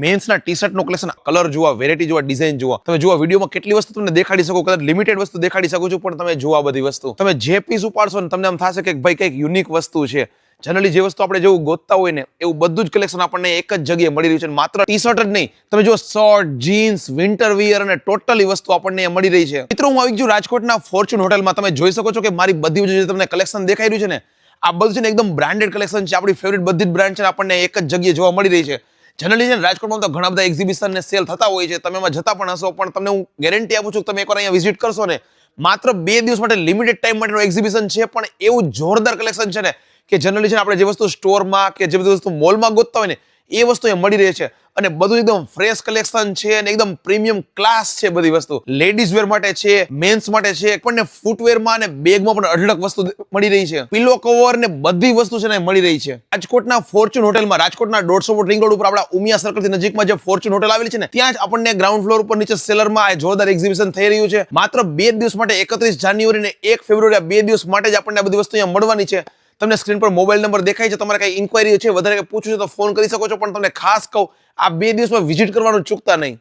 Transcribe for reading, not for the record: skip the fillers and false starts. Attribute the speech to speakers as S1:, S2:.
S1: મેન્સના T શર્ટનું collection, colour જોવા, variety જોવા, design જોવા, તમે જોવા વિડીયોમાં કેટલી વસ્તુ તમને દેખાડી શકો, કદાચ લિમિટેડ વસ્તુ દેખાડી શકું છું, પણ તમે જોવા બધી વસ્તુ, તમે જે પીસ ઉપાડશો ને તમને આમ થશે કે ભાઈ કંઈક યુનિક વસ્તુ છે. જનરલી જે વસ્તુ આપણે જેવું ગોતતા હોય ને એવું બધું જ કલેક્શન આપણને એક જ જગ્યાએ મળી રહ્યું છે. માત્ર ટી શર્ટ જ નહીં, તમે જો શર્ટ, જીન્સ, વિન્ટર વિયર અને ટોટલી વસ્તુ આપણને અહીંયા મળી રહી છે. મિત્રો, હું આવી ગયો રાજકોટના ફોર્ચ્યુન હોટલમાં. તમે જોઈ શકો છો કે મારી બધી જે તમને કલેક્શન દેખાઈ રહ્યું છે ને, આ બધું છે ને એકદમ બ્રાન્ડેડ કલેક્શન છે. આપણી ફેવરિટ બધી જ બ્રાન્ડ છે આપણને એક જ જગ્યાએ જોવા મળી રહી છે. જનરલી છે ને રાજકોટમાં તો ઘણા બધા એક્ઝિબિશન ને સેલ થતા હોય છે, તમે એમાં જતા પણ હશો, પણ તમને હું ગેરંટી આપું છું કે તમે એકવાર અહીંયા વિઝિટ કરશો ને, માત્ર 2 દિવસ માટે લિમિટેડ ટાઈમ માટેનું એક્ઝિબિશન છે, પણ એવું જોરદાર કલેક્શન છે ને કે જનરલી છે ને આપણે જે વસ્તુ સ્ટોરમાં કે જે બધી વસ્તુ મોલમાં ગોતતા હોય ને એ વસ્તુ અહીંયા મળી રહે છે. અને બધું એકદમ ફ્રેશ કલેક્શન છે અને એકદમ પ્રીમિયમ ક્લાસ છે. બધી વસ્તુ લેડીઝ વેર માટે છે, મેન્સ માટે છે, આપણને ફૂટવેરમાં અને બેગમાં પણ અઢળક વસ્તુ મળી રહી છે. પિલો કવર ને બધી વસ્તુ છે ને મળી રહી છે રાજકોટના ફોર્ચ્યુન હોટલમાં. રાજકોટના 150 ફૂટ રિંગ રોડ ઉપર આપણા ઉમિયા સર્કલથી નજીકમાં જે ફોર્ચ્યુન હોટલ આવેલી છે ને, ત્યાં જ આપણને ગ્રાઉન્ડ ફ્લોર ઉપર નીચે સેલરમાં આ જોરદાર એક્ઝિબિશન થઈ રહ્યું છે. માત્ર 2 દિવસ માટે 31 જાન્યુઆરી ને 1 ફેબ્રુઆરી, 2 દિવસ માટે જ આપણને આ બધી વસ્તુ અહીંયા મળવાની છે. તમને સ્ક્રીન પર મોબાઈલ નંબર દેખાય છે, તમારે કઈ ઇન્ક્વાયરી છે, વધારે પૂછવું છે તો ફોન કરી શકો છો. પણ તમને ખાસ કહું, આ 2 દિવસમાં વિઝિટ કરવાનું ચૂકતા નહીં.